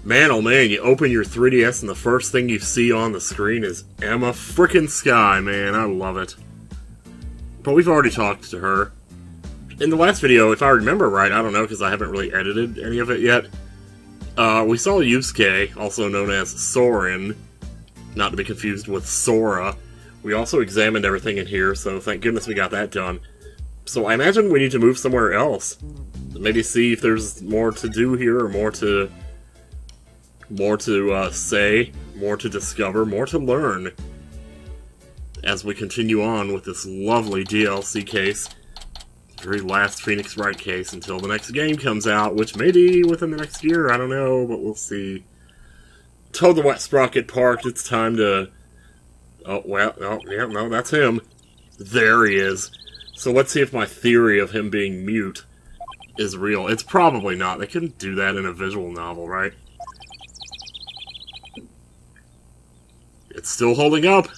Man, oh man, you open your 3DS and the first thing you see on the screen is Emma frickin' Sky, man. I love it. But we've already talked to her. In the last video, if I remember right, I don't know, because I haven't really edited any of it yet, we saw Yusuke, also known as Soren, not to be confused with Sora. We also examined everything in here, so thank goodness we got that done. So I imagine we need to move somewhere else. Maybe see if there's more to do here, or more to say, more to discover, more to learn, as we continue on with this lovely DLC case. Very last Phoenix Wright case until the next game comes out, which may be within the next year, I don't know, but we'll see. Toad the Wet Sprocket parked, it's time to... Oh, well, oh, yeah, no, that's him. There he is. So let's see if my theory of him being mute is real. It's probably not. They couldn't do that in a visual novel, right? It's still holding up.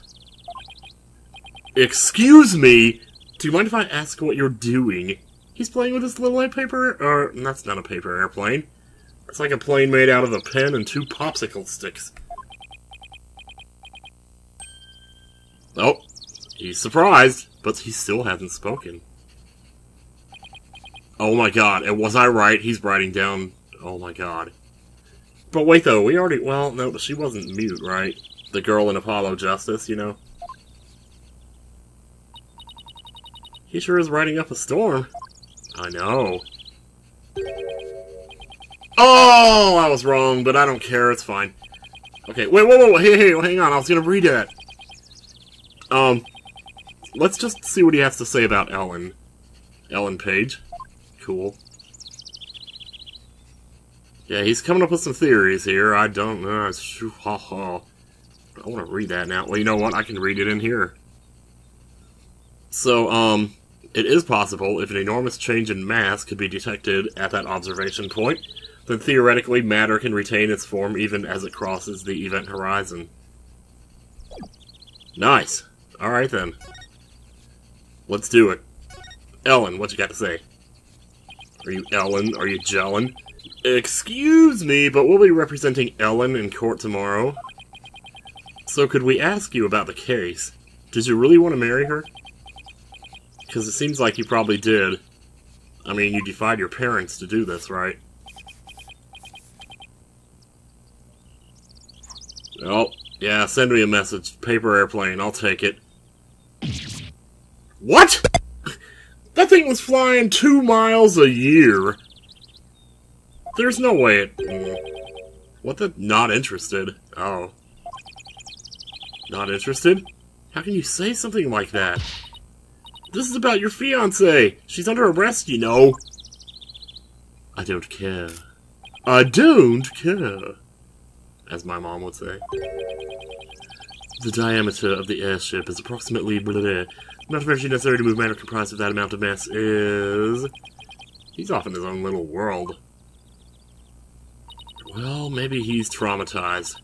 Excuse me? Do you mind if I ask what you're doing? He's playing with this little paper... or, that's not a paper airplane. It's like a plane made out of a pen and 2 popsicle sticks. Oh, he's surprised, but he still hasn't spoken. Oh my god, and was I right? He's writing down... Oh my god. But wait though, we already... Well, no, but she wasn't mute, right? The girl in Apollo Justice, you know? He sure is riding up a storm. I know. Oh, I was wrong, but I don't care, it's fine. Okay, wait, whoa, hey, hang on, I was gonna read that. Let's just see what he has to say about Ellen. Ellen Page. Cool. Yeah, he's coming up with some theories here. I don't know. I want to read that now. Well, you know what? I can read it in here. So, it is possible if an enormous change in mass could be detected at that observation point, then theoretically matter can retain its form even as it crosses the event horizon. Nice. Alright then. Let's do it. Ellen, what you got to say? Are you Ellen? Are you Jellen? Excuse me, but we'll be representing Ellen in court tomorrow. So could we ask you about the case? Did you really want to marry her? Because it seems like you probably did. I mean, you defied your parents to do this, right? Oh, yeah, send me a message. Paper airplane, I'll take it. What?! That thing was flying 2 miles a year! There's no way it... What the... Not interested? Oh. Not interested? How can you say something like that? This is about your fiancée! She's under arrest, you know! I don't care. I don't care! As my mom would say. The diameter of the airship is approximately... Blah, blah, blah. The amount of energy necessary to move matter comprised of that amount of mass is... He's off in his own little world. Well, maybe he's traumatized.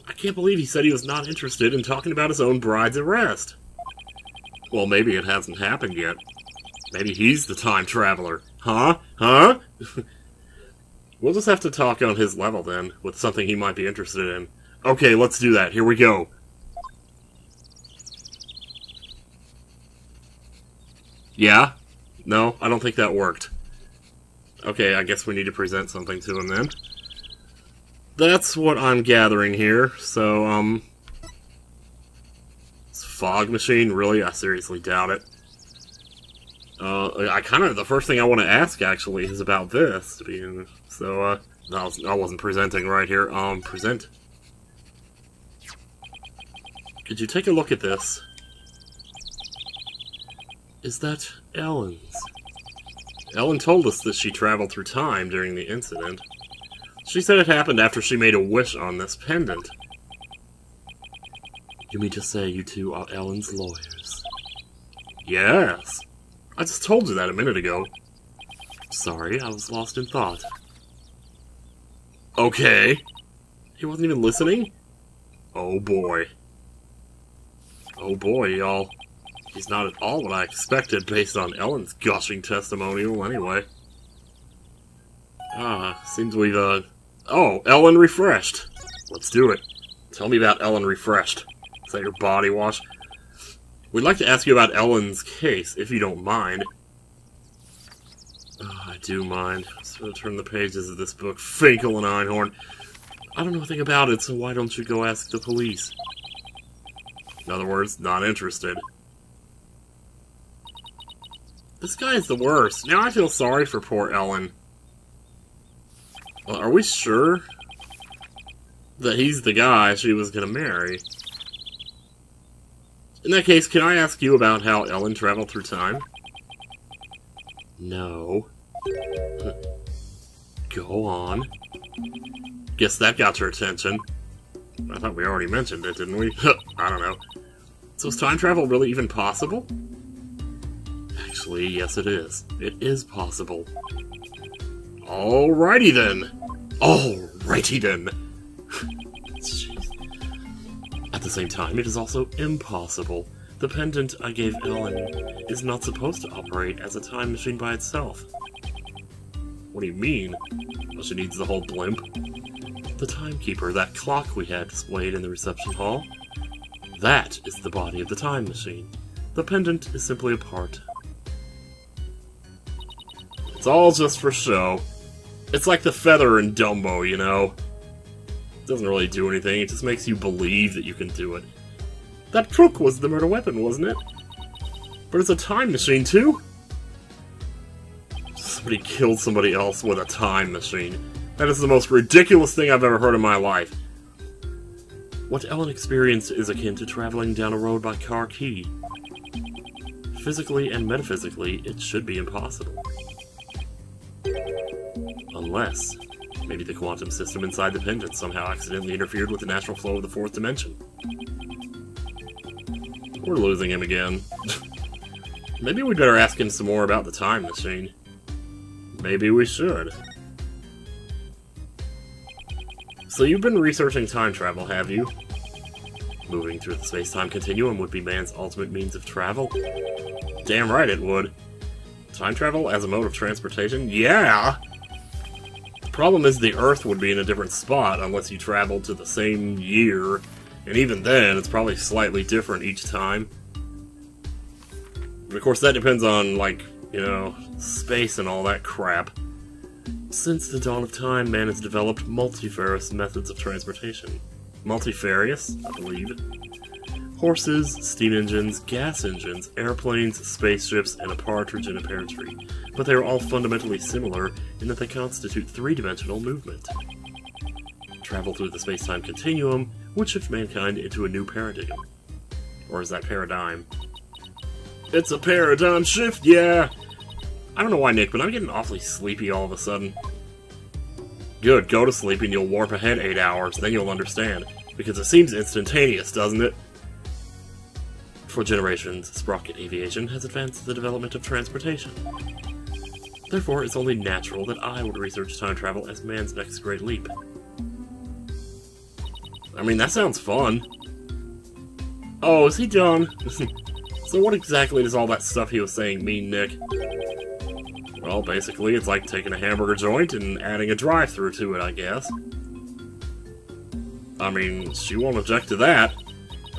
I can't believe he said he was not interested in talking about his own bride's arrest. Well, maybe it hasn't happened yet. Maybe he's the time traveler. Huh? Huh? We'll just have to talk on his level then, with something he might be interested in. Okay, let's do that. Here we go. Yeah? No, I don't think that worked. Okay, I guess we need to present something to him then. That's what I'm gathering here, so, this fog machine, really? I seriously doubt it. The first thing I want to ask, actually, is about this, so, I wasn't presenting right here. Present. Could you take a look at this? Is that Ellen's? Ellen told us that she traveled through time during the incident. She said it happened after she made a wish on this pendant. You mean to say you two are Ellen's lawyers? Yes. I just told you that a minute ago. Sorry, I was lost in thought. Okay. He wasn't even listening? Oh boy. Oh boy, y'all. He's not at all what I expected based on Ellen's gushing testimonial, anyway. Seems we've, Oh, Ellen Refreshed. Let's do it. Tell me about Ellen Refreshed. Is that your body wash? We'd like to ask you about Ellen's case, if you don't mind. Oh, I do mind. So turn the pages of this book, Finkel and Einhorn. I don't know anything about it, so why don't you go ask the police? In other words, not interested. This guy is the worst. Now I feel sorry for poor Ellen. Well, are we sure that he's the guy she was gonna marry? In that case, can I ask you about how Ellen traveled through time? No. Go on. Guess that got your attention. I thought we already mentioned it, didn't we? I don't know. So is time travel really even possible? Actually, yes it is. It is possible. Alrighty then. Alrighty then. Jeez. At the same time, it is also impossible. The pendant I gave Ellen is not supposed to operate as a time machine by itself. What do you mean? Well, she needs the whole blimp. The timekeeper, that clock we had displayed in the reception hall, that is the body of the time machine. The pendant is simply a part. It's all just for show. It's like the feather in Dumbo, you know? It doesn't really do anything, it just makes you believe that you can do it. That crook was the murder weapon, wasn't it? But it's a time machine, too? Somebody killed somebody else with a time machine. That is the most ridiculous thing I've ever heard in my life. What Ellen experienced is akin to traveling down a road by car key. Physically and metaphysically, it should be impossible. Unless, maybe the quantum system inside the pendant somehow accidentally interfered with the natural flow of the fourth dimension. We're losing him again. Maybe we'd better ask him some more about the time machine. Maybe we should. So you've been researching time travel, have you? Moving through the space-time continuum would be man's ultimate means of travel? Damn right it would. Time travel as a mode of transportation? Yeah! The problem is the Earth would be in a different spot unless you traveled to the same year, and even then, it's probably slightly different each time. But of course that depends on, like, you know, space and all that crap. Since the dawn of time, man has developed multifarious methods of transportation. Multifarious, I believe. Horses, steam engines, gas engines, airplanes, spaceships, and a partridge in a pear tree. But they are all fundamentally similar in that they constitute three-dimensional movement. Travel through the space-time continuum would shift mankind into a new paradigm. Or is that paradigm? It's a paradigm shift, yeah! I don't know why, Nick, but I'm getting awfully sleepy all of a sudden. Good, go to sleep and you'll warp ahead 8 hours, then you'll understand. Because it seems instantaneous, doesn't it? For generations, Sprocket Aviation has advanced the development of transportation. Therefore, it's only natural that I would research time travel as man's next great leap. I mean, that sounds fun. Oh, is he done? So what exactly does all that stuff he was saying mean, Nick? Well, basically, it's like taking a hamburger joint and adding a drive-thru to it, I guess. I mean, she won't object to that.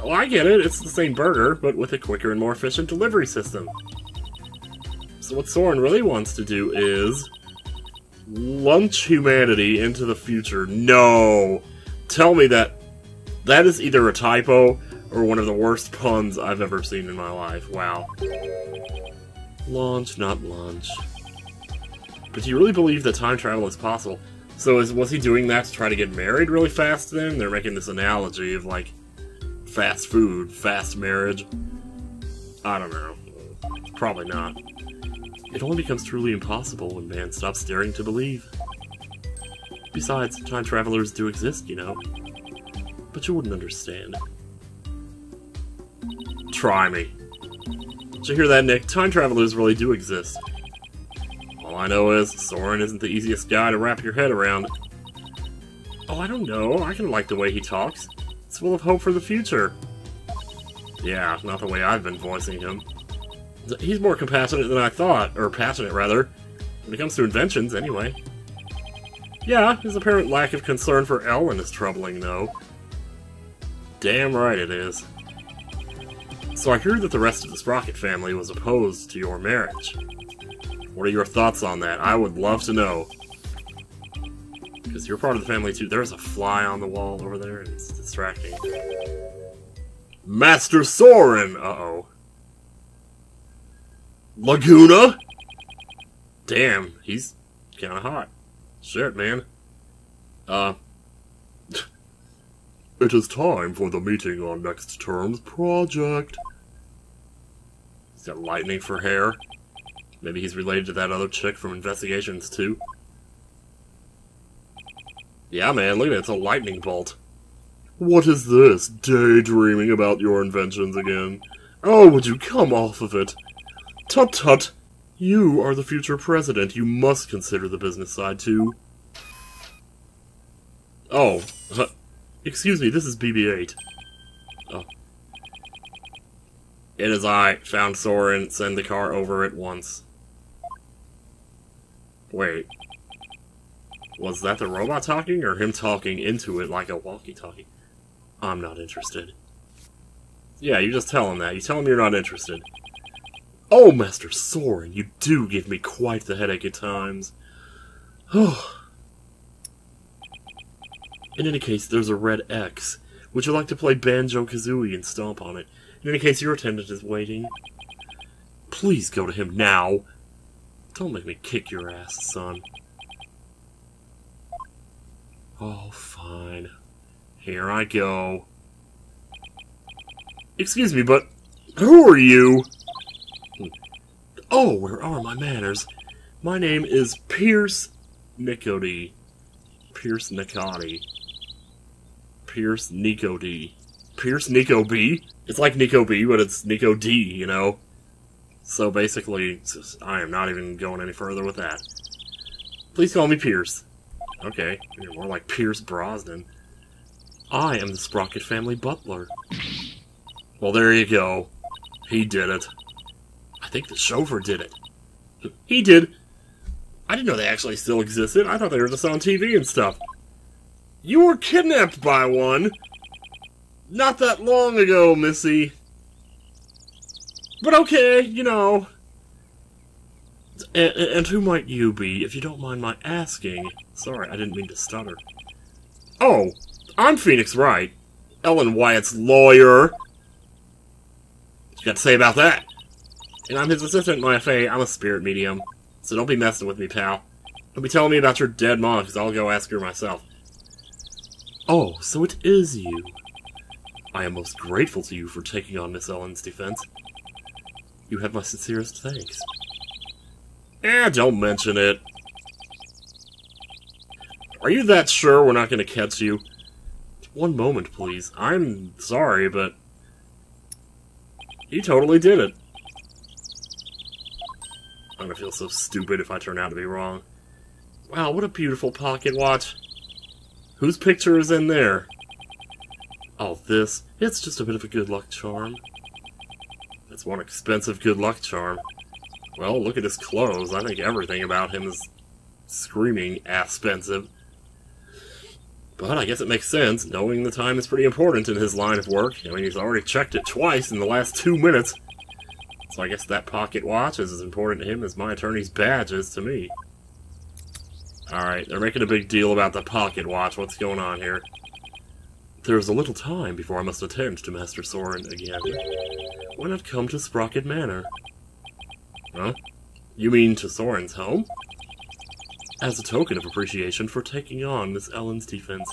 Oh, I get it, it's the same burger, but with a quicker and more efficient delivery system. So what Soren really wants to do is... launch humanity into the future. No! Tell me that that is either a typo or one of the worst puns I've ever seen in my life. Wow. Launch, not lunch. But do you really believe that time travel is possible? So was he doing that to try to get married really fast then? They're making this analogy of, like, fast food, fast marriage. I don't know. Probably not. It only becomes truly impossible when man stops daring to believe. Besides, time travelers do exist, you know. But you wouldn't understand. Try me. Did you hear that, Nick? Time travelers really do exist. All I know is, Soren isn't the easiest guy to wrap your head around. Oh, I don't know. I can like the way he talks. It's full of hope for the future. Yeah, not the way I've been voicing him. He's more compassionate than I thought, or passionate, rather. When it comes to inventions, anyway. Yeah, his apparent lack of concern for Ellen is troubling, though. Damn right it is. So I hear that the rest of the Sprocket family was opposed to your marriage. What are your thoughts on that? I would love to know. Because you're part of the family too. There's a fly on the wall over there, and it's distracting. Master Soren! Uh-oh. Laguna? Damn, he's kinda hot. Shit, man. It is time for the meeting on next term's project. He's got lightning for hair. Maybe he's related to that other chick from Investigations too. Yeah, man, look at it, it's a lightning bolt. What is this? Daydreaming about your inventions again? Oh, would you come off of it? Tut-tut! You are the future president. You must consider the business side, too. Oh. Excuse me, this is BB-8. Oh. It is I. Found Soren. Send the car over at once. Wait. Was that the robot talking, or him talking into it like a walkie-talkie? I'm not interested. Yeah, you just tell him that. You tell him you're not interested. Oh, Master Soren, you do give me quite the headache at times. In any case, there's a red X. Would you like to play Banjo-Kazooie and stomp on it? In any case, your attendant is waiting. Please go to him now. Don't make me kick your ass, son. Oh, fine. Here I go. Excuse me, but who are you? Oh, where are my manners? My name is Pierce Nicody. Pierce Nicody. Pierce Nico D. Pierce Nico B? It's like Nico B, but it's Nico D, you know? So basically, I am not even going any further with that. Please call me Pierce. Okay, you're more like Pierce Brosnan. I am the Sprocket family butler. Well, there you go. He did it. I think the chauffeur did it. He did. I didn't know they actually still existed. I thought they were just on TV and stuff. You were kidnapped by one. Not that long ago, Missy. But okay, you know. And who might you be, if you don't mind my asking? Sorry, I didn't mean to stutter. Oh, I'm Phoenix Wright. Ellen Wyatt's lawyer. What you got to say about that? And I'm his assistant, my FA. I'm a spirit medium. So don't be messing with me, pal. Don't be telling me about your dead mom, because I'll go ask her myself. Oh, so it is you. I am most grateful to you for taking on Miss Ellen's defense. You have my sincerest thanks. Don't mention it. Are you that sure we're not going to catch you? One moment, please. I'm sorry, but you totally did it. I'm gonna feel so stupid if I turn out to be wrong. Wow, what a beautiful pocket watch. Whose picture is in there? Oh, this. It's just a bit of a good luck charm. That's one expensive good luck charm. Well, look at his clothes. I think everything about him is screaming expensive. But I guess it makes sense, knowing the time is pretty important in his line of work. I mean, he's already checked it twice in the last 2 minutes. So I guess that pocket watch is as important to him as my attorney's badge is to me. Alright, they're making a big deal about the pocket watch. What's going on here? There's a little time before I must attend to Master Soren again. Why not come to Sprocket Manor? Huh? You mean to Soren's home? As a token of appreciation for taking on Miss Ellen's defense,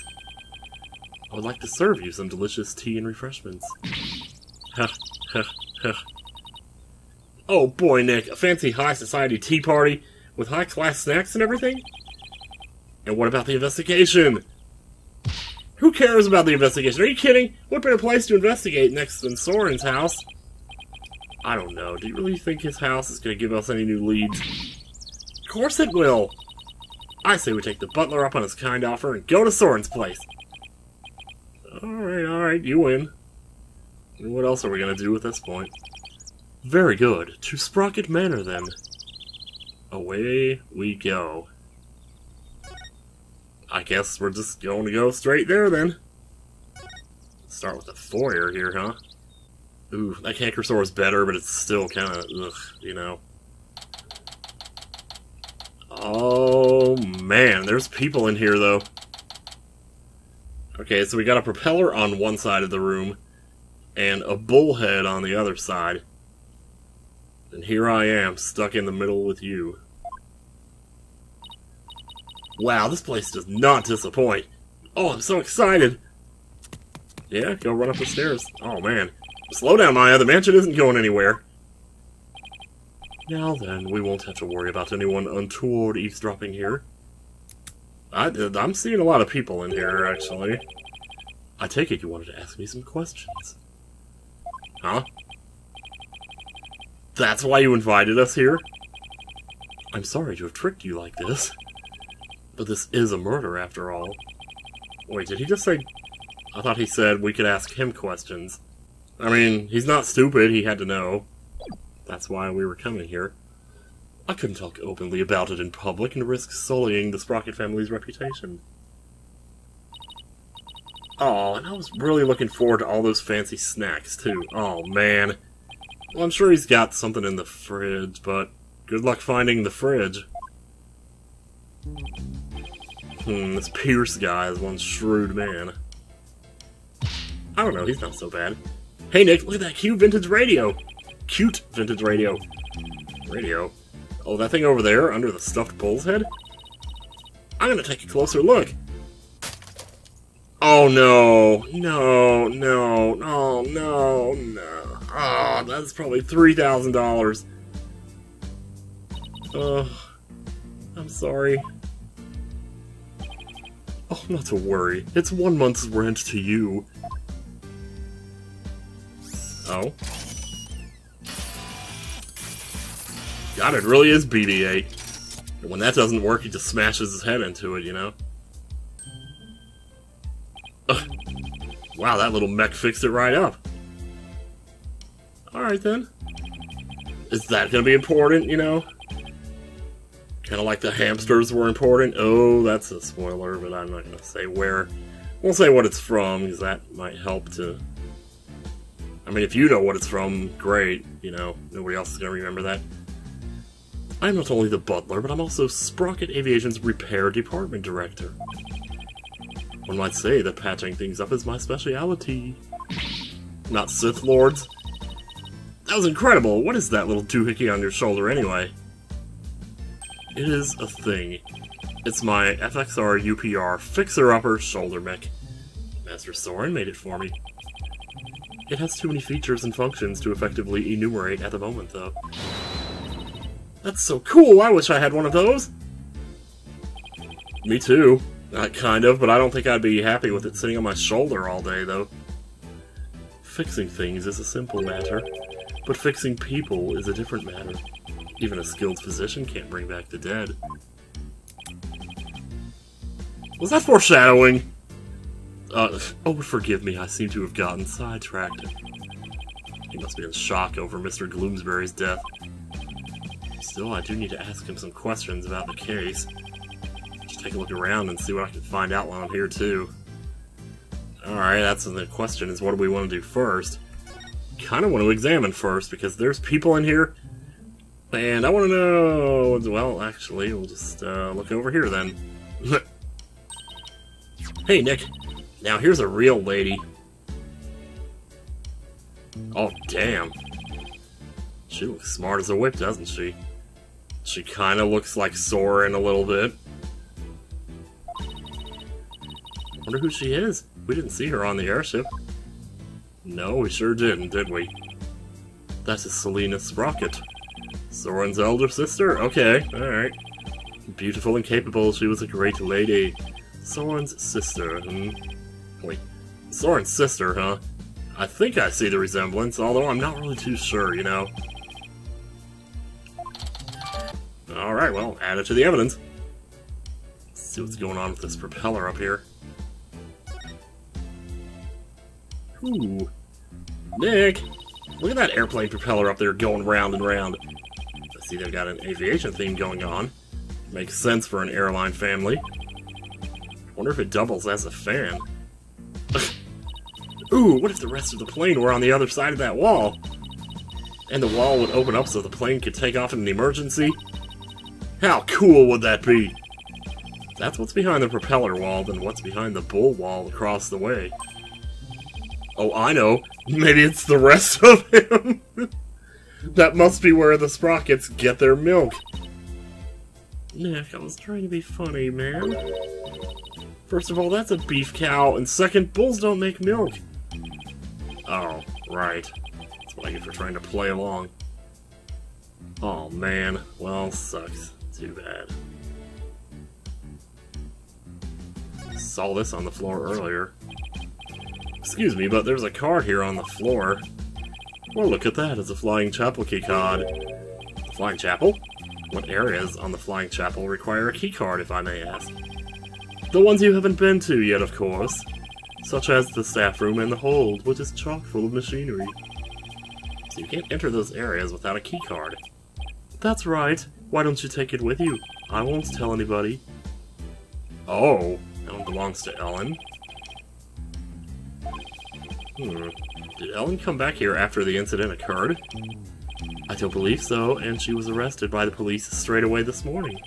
I would like to serve you some delicious tea and refreshments. Oh boy, Nick, a fancy high society tea party with high-class snacks and everything? And what about the investigation? Who cares about the investigation? Are you kidding? What better place to investigate next than Soren's house? I don't know. Do you really think his house is going to give us any new leads? Of course it will! I say we take the butler up on his kind offer and go to Soren's place. Alright, you win. What else are we going to do at this point? Very good. To Sprocket Manor, then. Away we go. I guess we're just going to go straight there, then. Start with the foyer here, huh? Ooh, that Cankersaur is better, but it's still kind of, ugh, you know. Oh, man, there's people in here, though. Okay, so we got a propeller on one side of the room, and a bullhead on the other side. And here I am, stuck in the middle with you. Wow, this place does not disappoint. Oh, I'm so excited. Yeah, go run up the stairs. Oh, man. Slow down, Maya. The mansion isn't going anywhere. Now then, we won't have to worry about anyone untoward eavesdropping here. I'm seeing a lot of people in here, actually. I take it you wanted to ask me some questions. Huh? That's why you invited us here? I'm sorry to have tricked you like this. But this is a murder, after all. Wait, did he just say... I thought he said we could ask him questions. I mean, he's not stupid, he had to know. That's why we were coming here. I couldn't talk openly about it in public and risk sullying the Sprocket family's reputation. Oh, and I was really looking forward to all those fancy snacks, too. Oh, man. Well, I'm sure he's got something in the fridge, but good luck finding the fridge. This Pierce guy is one shrewd man. I don't know, he's not so bad. Hey, Nick, look at that cute vintage radio! Cute vintage radio. Radio? Oh, that thing over there, under the stuffed bull's head? I'm gonna take a closer look. Oh, no. No, no, no, no, no. Oh, that's probably $3,000. I'm sorry. Oh, not to worry. It's 1 month's rent to you. Oh. God, it really is BB-8. And when that doesn't work, he just smashes his head into it, you know? Ugh. Wow, that little mech fixed it right up. Alright then. Is that gonna be important, you know? Kinda like the hamsters were important. Oh, that's a spoiler, but I'm not gonna say where. Won't say what it's from, because that might help to... I mean, if you know what it's from, great, you know, nobody else is gonna remember that. I'm not only the butler, but I'm also Sprocket Aviation's repair department director. One might say that patching things up is my specialty. Not Sith Lords. That was incredible! What is that little doohickey on your shoulder, anyway? It is a thing. It's my FXR UPR Fixer-Upper Shoulder Mech. Master Soren made it for me. It has too many features and functions to effectively enumerate at the moment, though. That's so cool! I wish I had one of those! Me too. Kind of, but I don't think I'd be happy with it sitting on my shoulder all day, though. Fixing things is a simple matter, but fixing people is a different matter. Even a skilled physician can't bring back the dead. Was that foreshadowing? Oh, forgive me, I seem to have gotten sidetracked. He must be in shock over Mr. Gloomsbury's death. Still, I do need to ask him some questions about the case. Just take a look around and see what I can find out while I'm here, too. Alright, that's the question, is what do we want to do first? Kinda want to examine first, because there's people in here, and I want to know... Well, actually, we'll just look over here, then. Hey, Nick. Now, here's a real lady. Oh, damn. She looks smart as a whip, doesn't she? She kinda looks like Soren a little bit. Wonder who she is. We didn't see her on the airship. No, we sure didn't, did we? That is Selena Sprocket. Soren's elder sister? Okay, alright. Beautiful and capable, she was a great lady. Soren's sister, Wait, Soren's sister, huh? I think I see the resemblance, although I'm not really too sure, you know. Alright, well, add it to the evidence. Let's see what's going on with this propeller up here. Ooh. Nick! Look at that airplane propeller up there going round and round. I see they've got an aviation theme going on. Makes sense for an airline family. Wonder if it doubles as a fan. Ooh, what if the rest of the plane were on the other side of that wall? And the wall would open up so the plane could take off in an emergency? How cool would that be? If that's what's behind the propeller wall, then what's behind the bull wall across the way? Oh, I know. Maybe it's the rest of him. That must be where the sprockets get their milk. Nick, I was trying to be funny, man. First of all, that's a beef cow, and second, bulls don't make milk. Oh, right. That's what I get for trying to play along. Oh, man. Well, sucks. Too bad. Saw this on the floor earlier. Excuse me, but there's a card here on the floor. Well, look at that. It's a Flying Chapel key card. The Flying Chapel? What areas on the Flying Chapel require a key card, if I may ask? The ones you haven't been to yet, of course. Such as the staff room and the hold, which is chock full of machinery. So you can't enter those areas without a key card. That's right. Why don't you take it with you? I won't tell anybody. Oh, that one belongs to Ellen. Did Ellen come back here after the incident occurred? I don't believe so, and she was arrested by the police straight away this morning.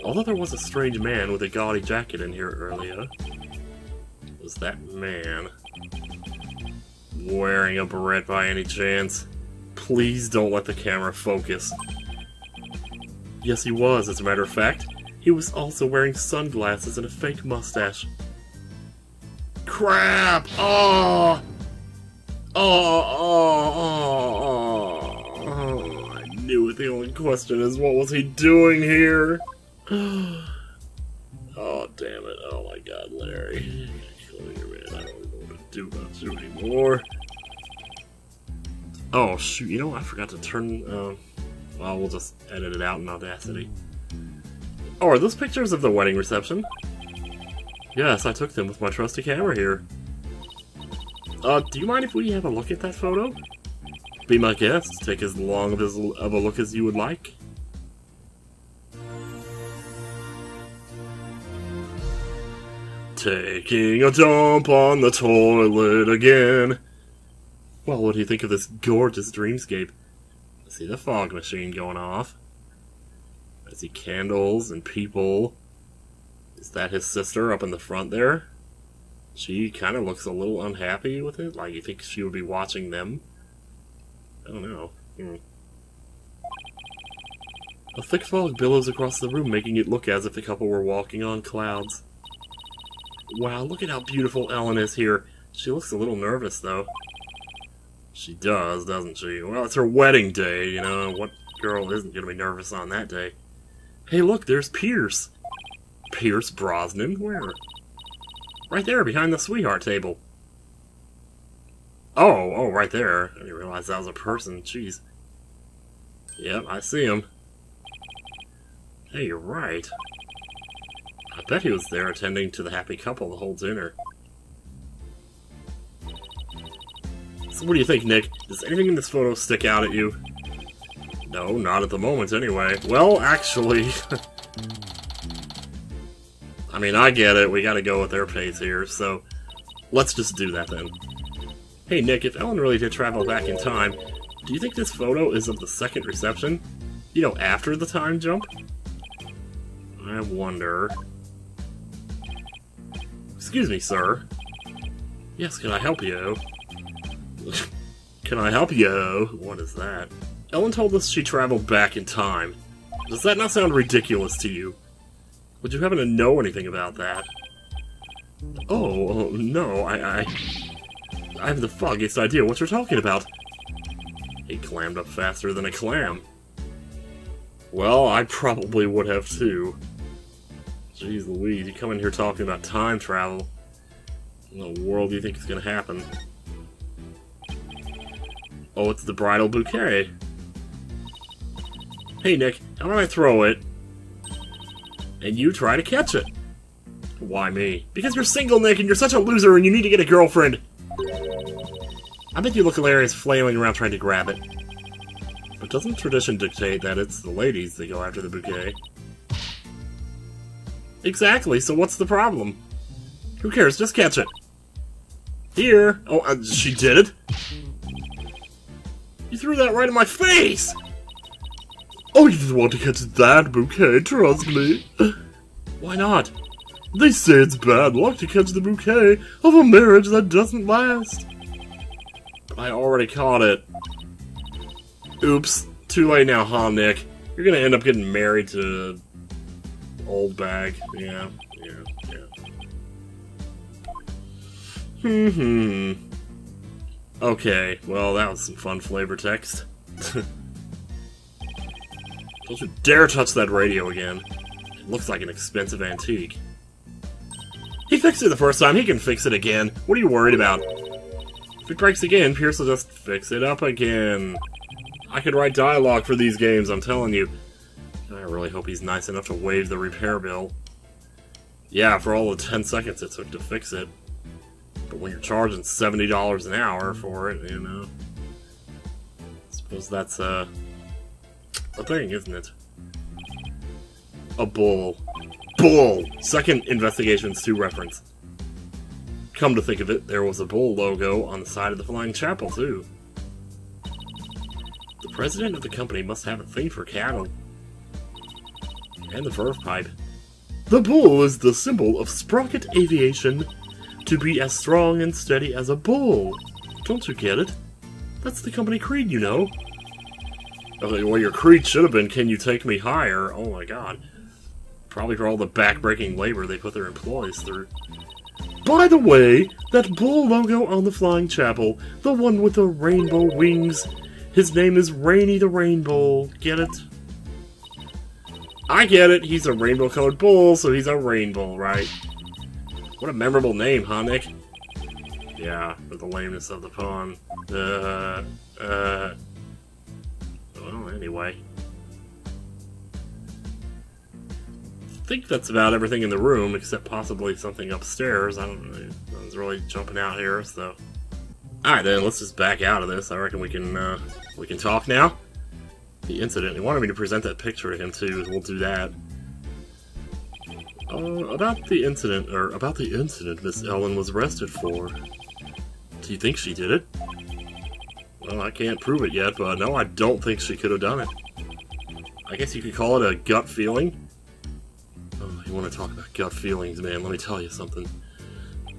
Although there was a strange man with a gaudy jacket in here earlier. Was that man wearing a beret by any chance? Please don't let the camera focus. Yes, he was, as a matter of fact. He was also wearing sunglasses and a fake mustache. Crap! Oh! Oh, I knew it. The only question is, what was he doing here? Oh, damn it. Oh my god, Larry. Close your man. I don't know what to do about you anymore. Oh, shoot. You know, I forgot to turn... well, we'll just edit it out in Audacity. Oh, are those pictures of the wedding reception? Yes, I took them with my trusty camera here. Do you mind if we have a look at that photo? Be my guest. Take as long of a look as you would like. Taking a dump on the toilet again. Well, what do you think of this gorgeous dreamscape? I see the fog machine going off. I see candles and people. Is that his sister up in the front there? She kind of looks a little unhappy with it. Like, you think she would be watching them? I don't know. A thick fog billows across the room, making it look as if the couple were walking on clouds. Wow, look at how beautiful Ellen is here. She looks a little nervous, though. She does, doesn't she? Well, it's her wedding day, you know. What girl isn't going to be nervous on that day? Hey, look, there's Pierce. Pierce Brosnan? Where? Right there, behind the sweetheart table. Oh, right there. I didn't realize that was a person. Jeez. Yep, I see him. Hey, you're right. I bet he was there attending to the happy couple the whole dinner. So what do you think, Nick? Does anything in this photo stick out at you? No, not at the moment, anyway. Well, actually... I mean, I get it. We gotta go with their pace here, so... let's just do that, then. Hey, Nick, if Ellen really did travel back in time, do you think this photo is of the second reception? You know, after the time jump? I wonder... Excuse me, sir. Yes, can I help you? Can I help you? What is that? Ellen told us she traveled back in time. Does that not sound ridiculous to you? Would you happen to know anything about that? Oh, no, I have the foggiest idea what you're talking about. He clammed up faster than a clam. Well, I probably would have too. Jeez Louise, you come in here talking about time travel. What in the world do you think is gonna happen? Oh, it's the bridal bouquet. Hey, Nick, how about I throw it, and you try to catch it? Why me? Because you're single, Nick, and you're such a loser, and you need to get a girlfriend. I bet you look hilarious flailing around trying to grab it. But doesn't tradition dictate that it's the ladies that go after the bouquet? Exactly, so what's the problem? Who cares? Just catch it. Here. Oh, she did it? You threw that right in my face! Oh, you didn't want to catch that bouquet, trust me. Why not? They say it's bad luck to catch the bouquet of a marriage that doesn't last. I already caught it. Oops. Too late now, huh, Nick? You're gonna end up getting married to... old bag. Yeah. Okay, well, that was some fun flavor text. Don't you dare touch that radio again. It looks like an expensive antique. He fixed it the first time, he can fix it again. What are you worried about? If it breaks again, Pierce will just fix it up again. I could write dialogue for these games, I'm telling you. I really hope he's nice enough to waive the repair bill. Yeah, for all the 10 seconds it took to fix it. But when you're charging $70 an hour for it, you know... I suppose that's, a thing, isn't it? A bull. Bull! Second Investigations 2 reference. Come to think of it, there was a bull logo on the side of the Flying Chapel, too. The president of the company must have a thing for cattle. And the verve pipe. The bull is the symbol of Sprocket Aviation. To be as strong and steady as a bull. Don't you get it? That's the company creed, you know. Okay, well, your creed should have been, can you take me higher? Oh my god. Probably for all the back-breaking labor they put their employees through. By the way, that bull logo on the Flying Chapel, the one with the rainbow wings, his name is Rainy the Rainbow. Get it? I get it, he's a rainbow-colored bull, so he's a rainbow, right? What a memorable name, huh, Nick? Yeah, for the lameness of the pun. Well, anyway. I think that's about everything in the room, except possibly something upstairs. I don't know. Nothing's really jumping out here, so... Alright then, let's just back out of this. I reckon we can talk now. The incident. He wanted me to present that picture to him, too. We'll do that. About the incident Miss Ellen was arrested for. Do you think she did it? Well, I can't prove it yet, but no, I don't think she could have done it. I guess you could call it a gut feeling. Oh, you want to talk about gut feelings, man? Let me tell you something.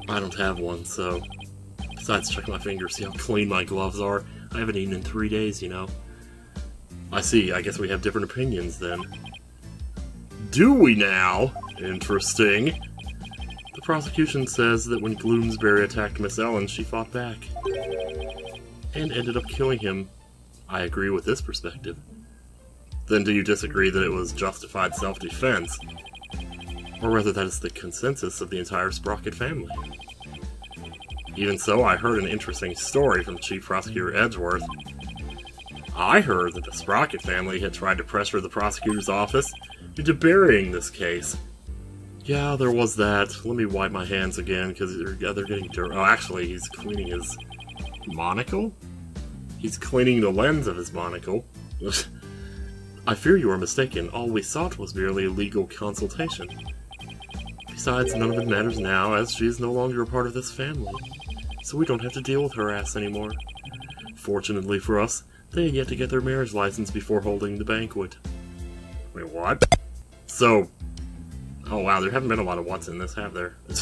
I don't have one, so... Besides, check my fingers, see how clean my gloves are? I haven't eaten in 3 days, you know. I see, I guess we have different opinions, then. Do we now? Interesting. The prosecution says that when Gloomsbury attacked Miss Ellen, she fought back. And ended up killing him. I agree with this perspective. Then do you disagree that it was justified self-defense? Or rather that is the consensus of the entire Sprocket family? Even so, I heard an interesting story from Chief Prosecutor Edgeworth. I heard that the Sprocket family had tried to pressure the prosecutor's office into burying this case. Yeah, there was that. Let me wipe my hands again, because they're getting dirty. Oh, actually, he's cleaning his monocle? He's cleaning the lens of his monocle. I fear you are mistaken. All we sought was merely a legal consultation. Besides, none of it matters now, as she is no longer a part of this family. So we don't have to deal with her ass anymore. Fortunately for us, they had yet to get their marriage license before holding the banquet. Wait, what? So... Oh wow, there haven't been a lot of what's in this, have there? It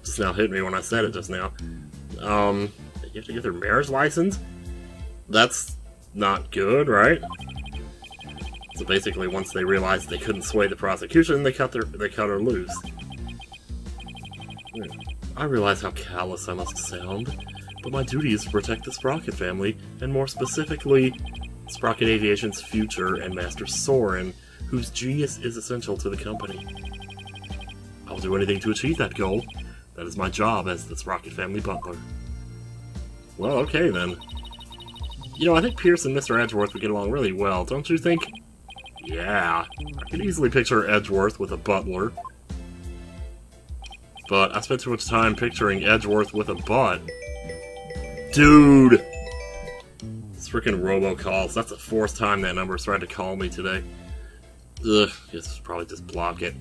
just now hit me when I said it just now. They have to get their marriage license? That's not good, right? So basically, once they realized they couldn't sway the prosecution, they cut her loose. I realize how callous I must sound, but my duty is to protect the Sprocket family, and more specifically, Sprocket Aviation's future and Master Soren, whose genius is essential to the company. I'll do anything to achieve that goal. That is my job as the Sprocket family butler. Well, okay then. You know, I think Pierce and Mr. Edgeworth would get along really well, don't you think? Yeah, I could easily picture Edgeworth with a butler. But I spent too much time picturing Edgeworth with a butt. Dude! It's freaking robocalls. That's the 4th time that number's tried to call me today. Ugh, just probably just block it.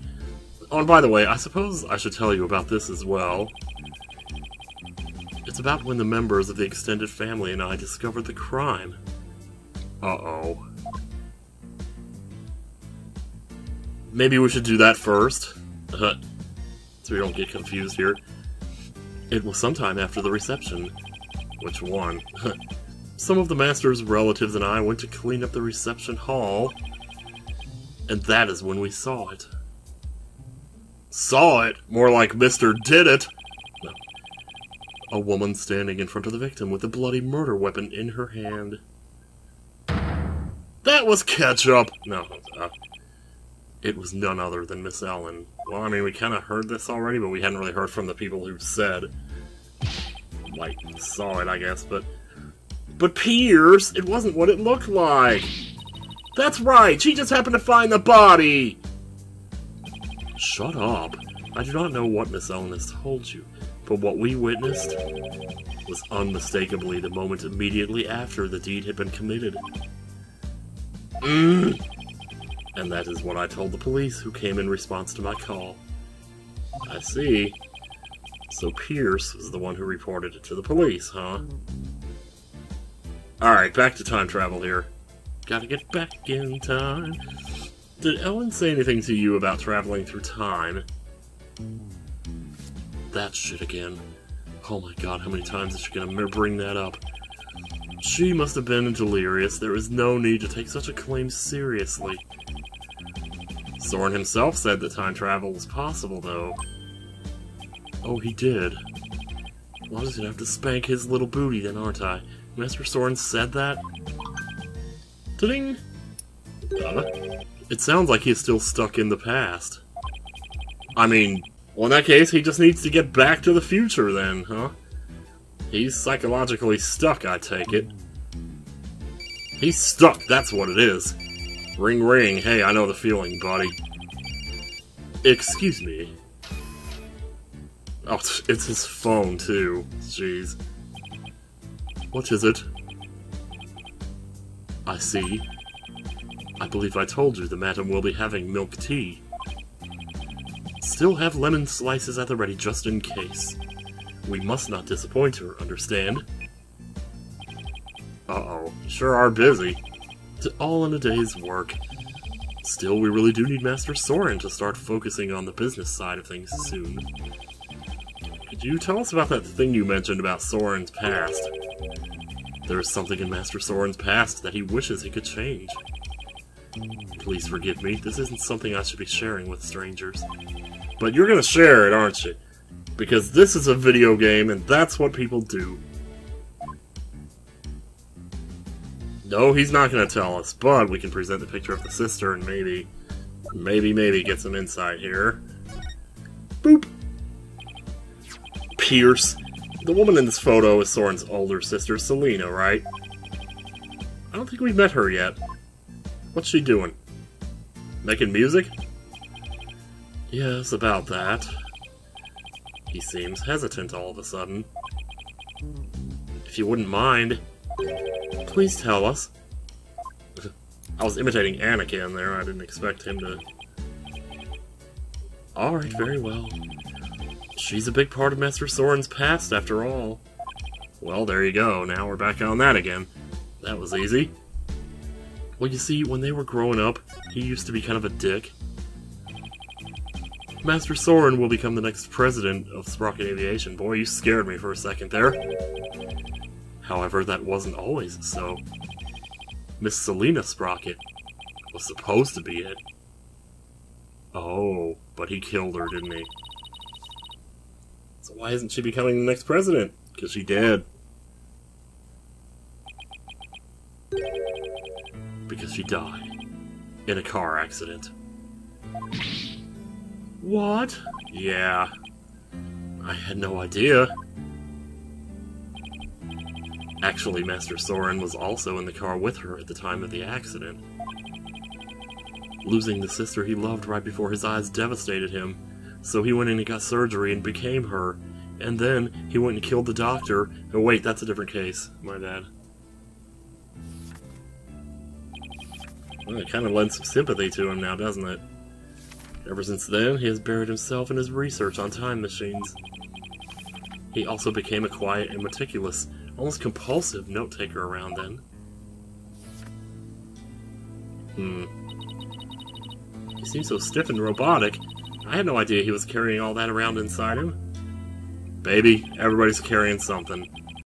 Oh, and by the way, I suppose I should tell you about this as well. It's about when the members of the extended family and I discovered the crime. Uh-oh. Maybe we should do that first. So we don't get confused here. It was sometime after the reception. Which one? Some of the master's relatives and I went to clean up the reception hall. And that is when we saw it. Saw it? More like Mr. Did It. No. A woman standing in front of the victim with a bloody murder weapon in her hand. That was ketchup! No, it was none other than Miss Ellen. Well, I mean, we kind of heard this already, but we hadn't really heard from the people who said, like, saw it, I guess, but Pierce, it wasn't what it looked like! That's right, she just happened to find the body! Shut up. I do not know what Miss Ellen has told you, but what we witnessed was unmistakably the moment immediately after the deed had been committed. And that is what I told the police, who came in response to my call. I see. So Pierce was the one who reported it to the police, huh? Alright, back to time travel here. Gotta get back in time. Did Ellen say anything to you about traveling through time? That shit again. Oh my god, how many times is she gonna bring that up? She must have been delirious. There is no need to take such a claim seriously. Soren himself said that time travel was possible, though. Oh, he did. Well, I'm just gonna have to spank his little booty then, aren't I? Master Soren said that? Ta-ding! It sounds like he's still stuck in the past. I mean, well, in that case, he just needs to get back to the future then, huh? He's psychologically stuck, I take it. He's stuck, that's what it is. Ring ring, hey, I know the feeling, buddy. Excuse me. Oh, it's his phone, too. Jeez. What is it? I see. I believe I told you the madam will be having milk tea. Still have lemon slices at the ready just in case. We must not disappoint her, understand? Uh-oh. Sure are busy. All in a day's work. Still, we really do need Master Soren to start focusing on the business side of things soon. Could you tell us about that thing you mentioned about Soren's past? There is something in Master Soren's past that he wishes he could change. Please forgive me, this isn't something I should be sharing with strangers. But you're gonna share it, aren't you? Because this is a video game, and that's what people do. No, he's not gonna tell us, but we can present the picture of the sister and maybe get some insight here. Boop! Pierce. The woman in this photo is Soren's older sister, Selena, right? I don't think we've met her yet. What's she doing? Making music? Yes, about that. He seems hesitant all of a sudden. If you wouldn't mind, please tell us. I was imitating Anakin there, I didn't expect him to... Alright, very well. She's a big part of Master Soren's past, after all. Well, there you go, now we're back on that again. That was easy. Well, you see, when they were growing up, he used to be kind of a dick. Master Soren will become the next president of Sprocket Aviation. Boy, you scared me for a second there. However, that wasn't always so. Miss Selena Sprocket was supposed to be it. Oh, but he killed her, didn't he? So why isn't she becoming the next president? Because she did. Because she died. In a car accident. What? Yeah. I had no idea. Actually, Master Soren was also in the car with her at the time of the accident. Losing the sister he loved right before his eyes devastated him, so he went in and got surgery and became her. And then he went and killed the doctor. Oh wait, that's a different case. My bad. Well, it kind of lends some sympathy to him now, doesn't it? Ever since then, he has buried himself in his research on time machines. He also became a quiet and meticulous, almost compulsive note-taker around then. He seems so stiff and robotic. I had no idea he was carrying all that around inside him. Baby, everybody's carrying something.